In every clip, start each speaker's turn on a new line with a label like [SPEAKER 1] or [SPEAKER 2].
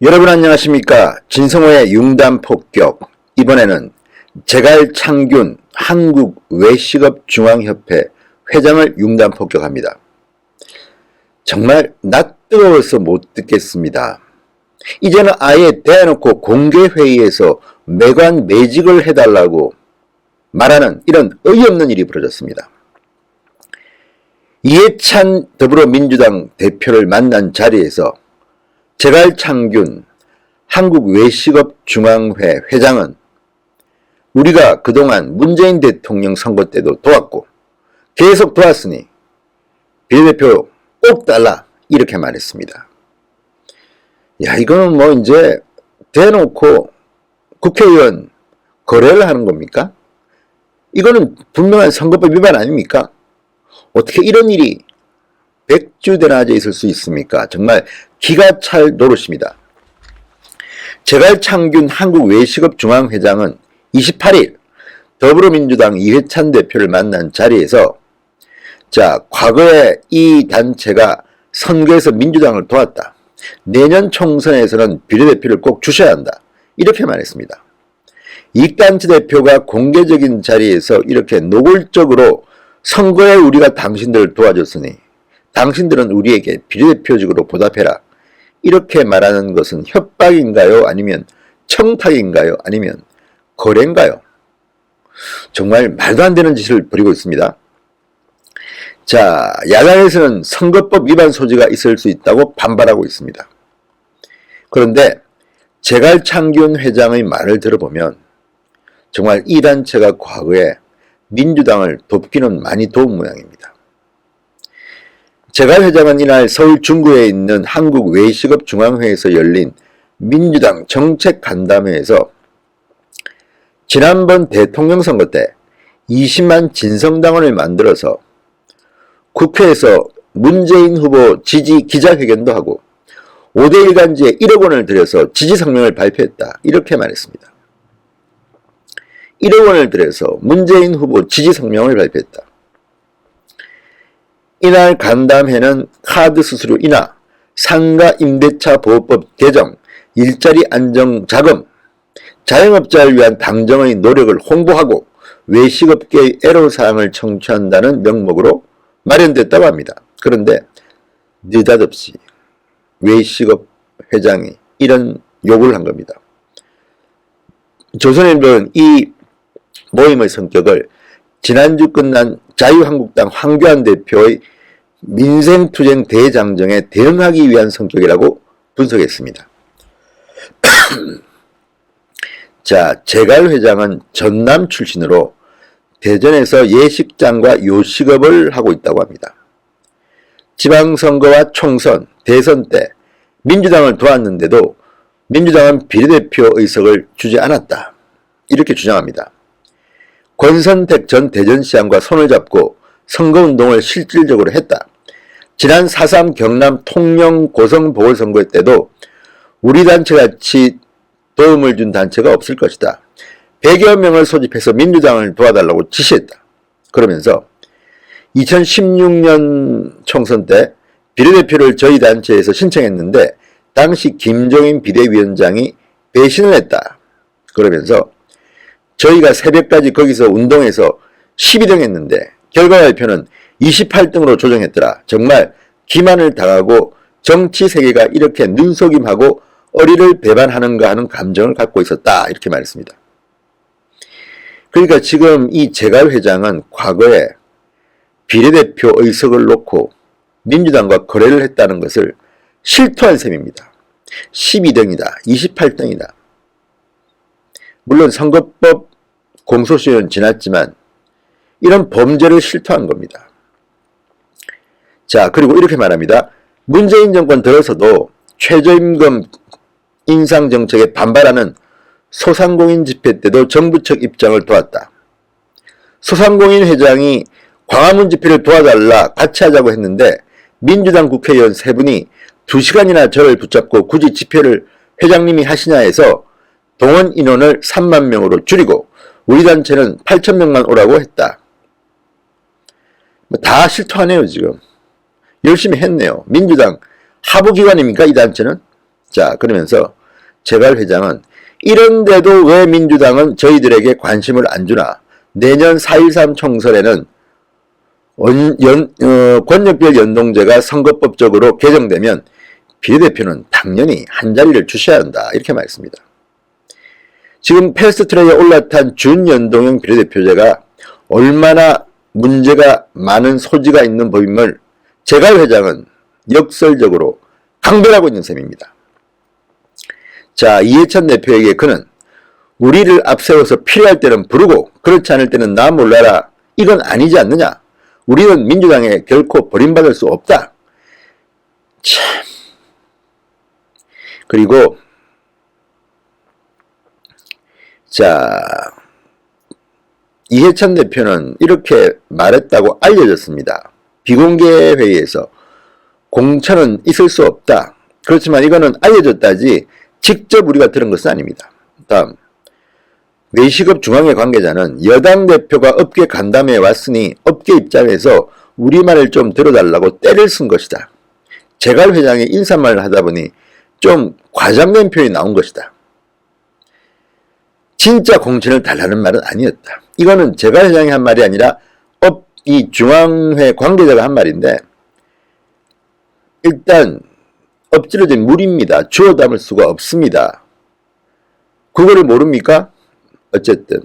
[SPEAKER 1] 여러분 안녕하십니까? 진성호의 융단폭격. 이번에는 제갈창균 한국외식업중앙협회 회장을 융단폭격합니다. 정말 낯뜨거워서 못 듣겠습니다. 이제는 아예 대놓고 공개회의에서 매관 매직을 해달라고 말하는 이런 어이없는 일이 벌어졌습니다. 이해찬 더불어민주당 대표를 만난 자리에서 제갈창균 한국외식업중앙회 회장은 우리가 그동안 문재인 대통령 선거 때도 도왔고 계속 도왔으니 비례대표 꼭 달라 이렇게 말했습니다. 야, 이거는 뭐 이제 대놓고 국회의원 거래를 하는 겁니까? 이거는 분명한 선거법 위반 아닙니까? 어떻게 이런 일이 백주대낮에 있을 수 있습니까? 정말 기가 찰 노릇입니다. 제갈창균 한국외식업중앙회장은 28일 더불어민주당 이해찬 대표를 만난 자리에서 과거에 이 단체가 선거에서 민주당을 도왔다. 내년 총선에서는 비례대표를 꼭 주셔야 한다. 이렇게 말했습니다. 이익단체 대표가 공개적인 자리에서 이렇게 노골적으로 선거에 우리가 당신들을 도와줬으니 당신들은 우리에게 비례대표직으로 보답해라. 이렇게 말하는 것은 협박인가요? 아니면 청탁인가요? 아니면 거래인가요? 정말 말도 안 되는 짓을 벌이고 있습니다. 야당에서는 선거법 위반 소지가 있을 수 있다고 반발하고 있습니다. 그런데 제갈창균 회장의 말을 들어보면 정말 이 단체가 과거에 민주당을 돕기는 많이 도운 모양입니다. 제갈 회장은 이날 서울 중구에 있는 한국외식업중앙회에서 열린 민주당 정책간담회에서 지난번 대통령 선거 때 20만 진성당원을 만들어서 국회에서 문재인 후보 지지 기자회견도 하고 5대1 간지에 1억 원을 들여서 지지 성명을 발표했다. 이렇게 말했습니다. 1억 원을 들여서 문재인 후보 지지 성명을 발표했다. 이날 간담회는 카드 수수료 인하, 상가 임대차 보호법 개정, 일자리 안정 자금, 자영업자를 위한 당정의 노력을 홍보하고 외식업계의 애로사항을 청취한다는 명목으로 마련됐다고 합니다. 그런데 느닷없이 외식업 회장이 이런 요구를 한 겁니다. 조선일보는 이 모임의 성격을 지난주 끝난 자유한국당 황교안 대표의 민생투쟁 대장정에 대응하기 위한 성격이라고 분석했습니다. 제갈 회장은 전남 출신으로 대전에서 예식장과 요식업을 하고 있다고 합니다. 지방선거와 총선, 대선 때 민주당을 도왔는데도 민주당은 비례대표 의석을 주지 않았다. 이렇게 주장합니다. 권선택 전 대전시장과 손을 잡고 선거운동을 실질적으로 했다. 지난 4.3 경남 통영 고성 보궐선거 때도 우리 단체같이 도움을 준 단체가 없을 것이다. 100여 명을 소집해서 민주당을 도와달라고 지시했다. 그러면서 2016년 총선 때 비례대표를 저희 단체에서 신청했는데 당시 김종인 비대위원장이 배신을 했다. 그러면서 저희가 새벽까지 거기서 운동해서 12등 했는데 결과 발표는 28등으로 조정했더라. 정말 기만을 당하고 정치 세계가 이렇게 눈속임하고 어리를 배반하는가 하는 감정을 갖고 있었다. 이렇게 말했습니다. 그러니까 지금 이 제갈 회장은 과거에 비례대표 의석을 놓고 민주당과 거래를 했다는 것을 실토한 셈입니다. 12등이다. 28등이다. 물론 선거법 공소시효는 지났지만 이런 범죄를 실토한 겁니다. 그리고 이렇게 말합니다. 문재인 정권 들어서도 최저임금 인상 정책에 반발하는 소상공인 집회 때도 정부 측 입장을 도왔다. 소상공인 회장이 광화문 집회를 도와달라 같이 하자고 했는데 민주당 국회의원 3분이 2시간이나 저를 붙잡고 굳이 집회를 회장님이 하시냐 해서 동원 인원을 3만 명으로 줄이고 우리 단체는 8천 명만 오라고 했다. 다 실토하네요. 지금 열심히 했네요. 민주당 하부기관입니까 이 단체는? 자, 그러면서 제갈 회장은 이런데도 왜 민주당은 저희들에게 관심을 안 주나? 내년 4.13 총선에는 권역별 연동제가 선거법적으로 개정되면 비례대표는 당연히 한 자리를 주셔야 한다. 이렇게 말했습니다. 지금 패스트트랙에 올라탄 준연동형 비례대표제가 얼마나 문제가 많은 소지가 있는 법임을 제갈 회장은 역설적으로 강변하고 있는 셈입니다. 자, 이해찬 대표에게 그는 우리를 앞세워서 필요할 때는 부르고 그렇지 않을 때는 나 몰라라. 이건 아니지 않느냐. 우리는 민주당에 결코 버림받을 수 없다. 참. 그리고 자, 이해찬 대표는 이렇게 말했다고 알려졌습니다. 비공개 회의에서 공천은 있을 수 없다. 그렇지만 이거는 알려졌다지 직접 우리가 들은 것은 아닙니다. 다음, 외시급 중앙회 관계자는 여당 대표가 업계 간담회에 왔으니 업계 입장에서 우리말을 좀 들어달라고 때를 쓴 것이다. 제갈 회장이 인사말을 하다 보니 좀 과장된 표현이 나온 것이다. 진짜 공천을 달라는 말은 아니었다. 이거는 제갈 회장이 한 말이 아니라 이 중앙회 관계자가 한 말인데 일단 엎질러진 물입니다. 주워 담을 수가 없습니다. 그거를 모릅니까? 어쨌든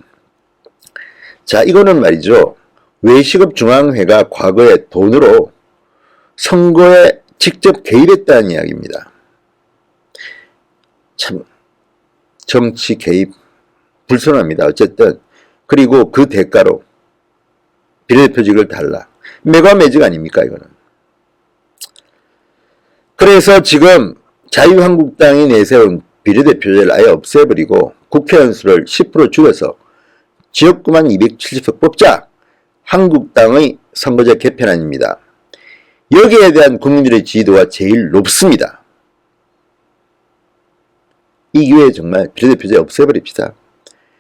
[SPEAKER 1] 자, 이거는 말이죠. 외시급 중앙회가 과거에 돈으로 선거에 직접 개입했다는 이야기입니다. 참 정치 개입 불손합니다. 어쨌든 그리고 그 대가로 비례대표직을 달라. 매과매직 아닙니까 이거는. 그래서 지금 자유한국당이 내세운 비례대표제를 아예 없애버리고 국회의원 수를 10% 줄여서 지역구만 270석 뽑자. 한국당의 선거제 개편안입니다. 여기에 대한 국민들의 지지도가 제일 높습니다. 이 기회에 정말 비례대표제 없애버립시다.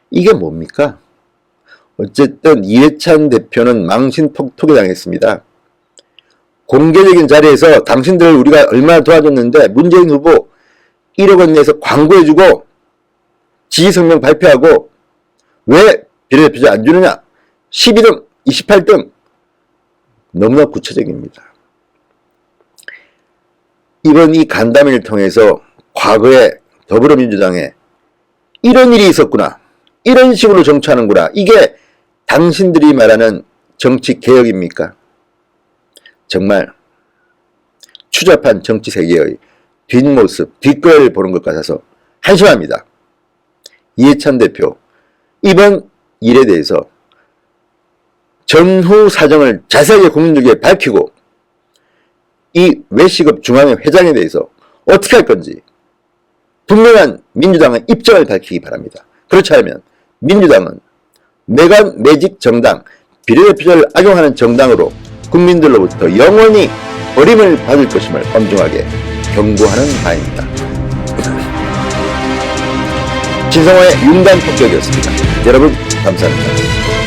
[SPEAKER 1] 이게 뭡니까? 어쨌든 이해찬 대표는 망신톡톡에 당했습니다. 공개적인 자리에서 당신들 우리가 얼마나 도와줬는데 문재인 후보 1억 원 내서 광고해주고 지지성명 발표하고 왜 비례대표제 안 주느냐? 12등, 28등 너무나 구체적입니다. 이번 이 간담회를 통해서 과거에 더불어민주당에 이런 일이 있었구나. 이런 식으로 정치하는구나. 이게 당신들이 말하는 정치 개혁입니까? 정말 추잡한 정치 세계의 뒷모습, 뒷거래를 보는 것 같아서 한심합니다. 이해찬 대표, 이번 일에 대해서 전후 사정을 자세하게 국민들에게 밝히고 이 외시급 중앙회 회장에 대해서 어떻게 할 건지 분명한 민주당의 입장을 밝히기 바랍니다. 그렇지 않으면 민주당은 매관 매직 정당, 비례대표제를 악용하는 정당으로 국민들로부터 영원히 버림을 받을 것임을 엄중하게 경고하는 바입니다. 진성화의 융단 폭격이었습니다. 여러분 감사합니다.